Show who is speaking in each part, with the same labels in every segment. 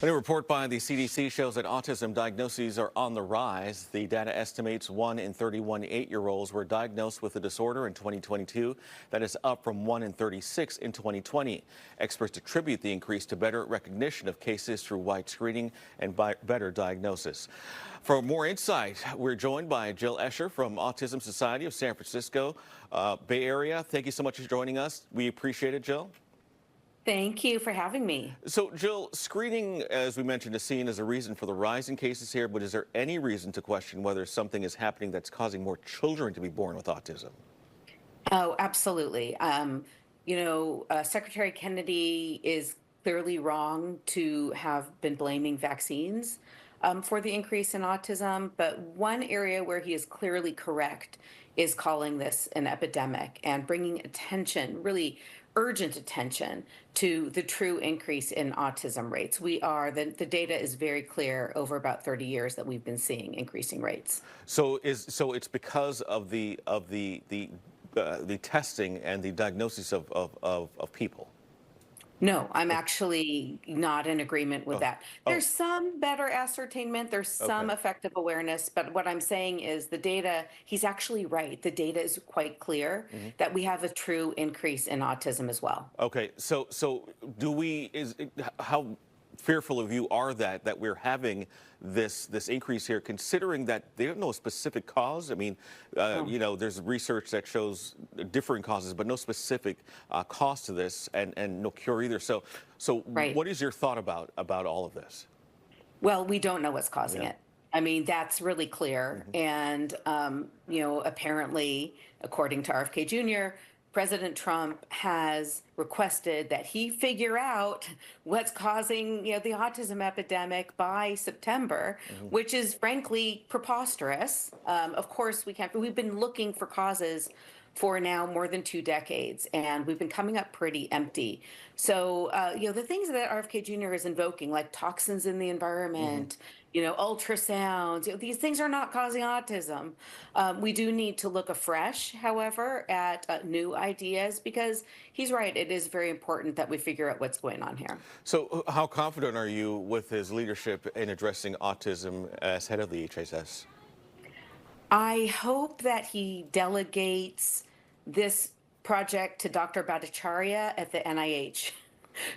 Speaker 1: A new report by the CDC shows that autism diagnoses are on the rise. The data estimates 1 in 31 8-year-olds were diagnosed with the disorder in 2022. That is up from 1 in 36 in 2020. Experts attribute the increase to better recognition of cases through wide screening and better diagnosis. For more insight, we're joined by Jill Escher from Autism Society of San Francisco, Bay Area. Thank you so much for joining us. We appreciate it, Jill.
Speaker 2: Thank you for having me.
Speaker 1: So, Jill, screening, as we mentioned, is seen as a reason for the rise in cases here, but is there any reason to question whether something is happening that's causing more children to be born with autism?
Speaker 2: Oh, absolutely. Secretary Kennedy is clearly wrong to have been blaming vaccines for the increase in autism. But one area where he is clearly correct is calling this an epidemic and bringing attention, really urgent attention, to the true increase in autism rates. The data is very clear over about 30 years that we've been seeing increasing rates.
Speaker 1: So it's because of the testing and the diagnosis of people.
Speaker 2: No, I'm actually not in agreement with that.
Speaker 1: Oh,
Speaker 2: There's some better ascertainment, there's some
Speaker 1: okay.
Speaker 2: effective awareness, but what I'm saying is the data, he's actually right. The data is quite clear that we have a true increase in autism as well.
Speaker 1: Okay. So how fearful of you are that we're having this increase here, considering that they don't know a specific cause? I mean, there's research that shows differing causes, but no specific cause to this, and no cure either. So
Speaker 2: Right.
Speaker 1: what is your thought about all of this?
Speaker 2: Well, we don't know what's causing
Speaker 1: Yeah.
Speaker 2: it. I mean, that's really clear. And, apparently, according to RFK Jr., President Trump has requested that he figure out what's causing, the autism epidemic by September, which is frankly preposterous. Of course, we can't. We've been looking for causes for now more than 2 decades, and we've been coming up pretty empty. So, the things that RFK Jr. is invoking, like toxins in the environment, ultrasounds, these things are not causing autism. We do need to look afresh, however, at new ideas, because he's right. It is very important that we figure out what's going on here.
Speaker 1: So how confident are you with his leadership in addressing autism as head of the HSS?
Speaker 2: I hope that he delegates this project to Dr. Bhattacharya at the NIH.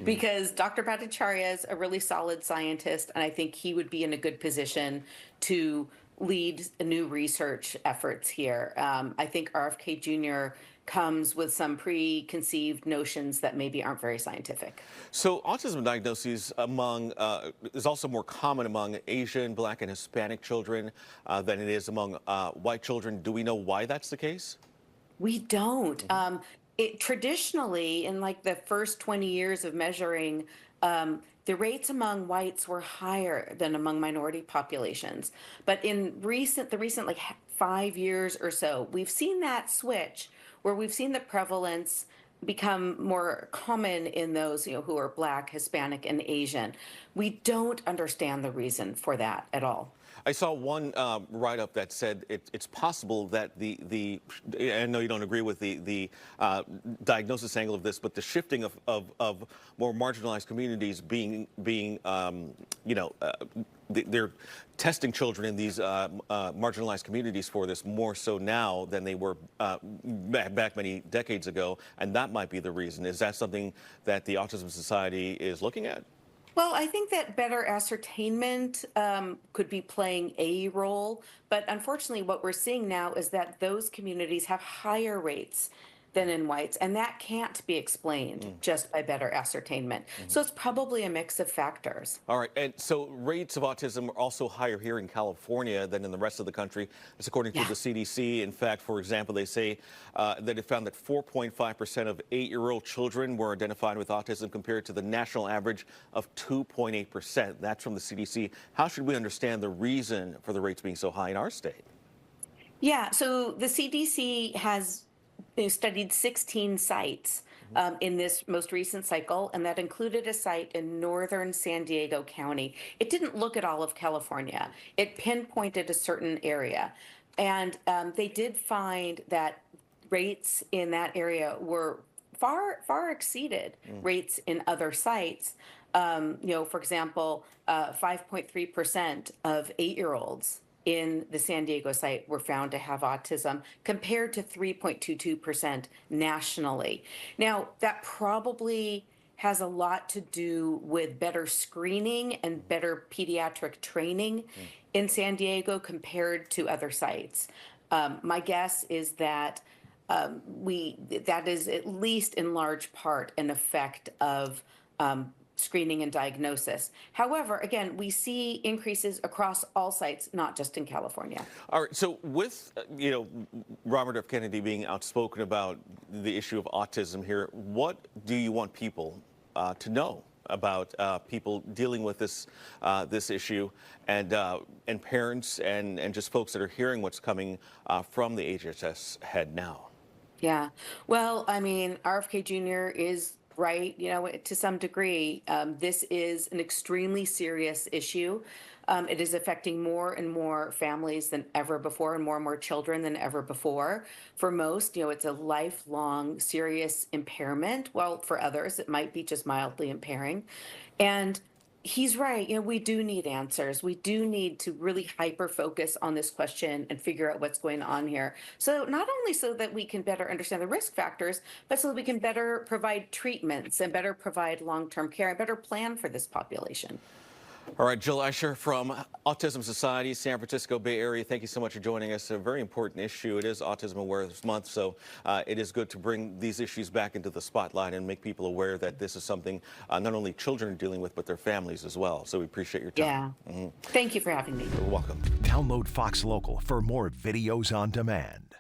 Speaker 2: Because Dr. Bhattacharya is a really solid scientist, and I think he would be in a good position to lead new research efforts here. I think RFK Jr. comes with some preconceived notions that maybe aren't very scientific.
Speaker 1: So autism diagnoses is also more common among Asian, Black, and Hispanic children than it is among white children. Do we know why that's the case?
Speaker 2: We don't. It traditionally, in like the first 20 years of measuring, the rates among whites were higher than among minority populations. But in the recent like 5 years or so, we've seen that switch where we've seen the prevalence become more common in those who are Black, Hispanic, and Asian. We don't understand the reason for that at all.
Speaker 1: I saw one write-up that said it's possible that I know you don't agree with the diagnosis angle of this, but the shifting of more marginalized communities they're testing children in these marginalized communities for this more so now than they were back many decades ago, and that might be the reason. Is that something that the Autism Society is looking at?
Speaker 2: Well, I think that better ascertainment could be playing a role, but unfortunately, what we're seeing now is that those communities have higher rates than in whites, and that can't be explained just by better ascertainment. So it's probably a mix of factors.
Speaker 1: All right, and so rates of autism are also higher here in California than in the rest of the country. That's according to
Speaker 2: Yeah.
Speaker 1: the CDC. In fact, for example, they say that it found that 4.5% of 8-year-old children were identified with autism compared to the national average of 2.8%. That's from the CDC. How should we understand the reason for the rates being so high in our state?
Speaker 2: Yeah, so the CDC has studied 16 sites in this most recent cycle, and that included a site in northern San Diego County. It didn't look at all of California. It pinpointed a certain area. And they did find that rates in that area were far exceeded rates in other sites. For example, 5.3% of 8-year-olds in the San Diego site were found to have autism compared to 3.22% nationally. Now, that probably has a lot to do with better screening and better pediatric training in San Diego compared to other sites. My guess is that that is at least in large part an effect of screening and diagnosis. However, again, we see increases across all sites, not just in California.
Speaker 1: All right. So with, Robert F. Kennedy being outspoken about the issue of autism here, what do you want people to know about people dealing with this issue, and parents and just folks that are hearing what's coming from the HHS head now?
Speaker 2: Yeah. Well, I mean, RFK Jr. is right, to some degree. This is an extremely serious issue. It is affecting more and more families than ever before, and more children than ever before. For most, it's a lifelong serious impairment. Well, for others, it might be just mildly impairing. And he's right. We do need answers. We do need to really hyper focus on this question and figure out what's going on here. So not only so that we can better understand the risk factors, but so that we can better provide treatments and better provide long-term care and better plan for this population.
Speaker 1: All right, Jill Escher from Autism Society, San Francisco Bay Area, thank you so much for joining us. A very important issue. It is Autism Awareness Month, so it is good to bring these issues back into the spotlight and make people aware that this is something not only children are dealing with, but their families as well. So we appreciate your time.
Speaker 2: Yeah. Thank you for having me.
Speaker 1: You're welcome.
Speaker 3: Download Fox Local for more videos on demand.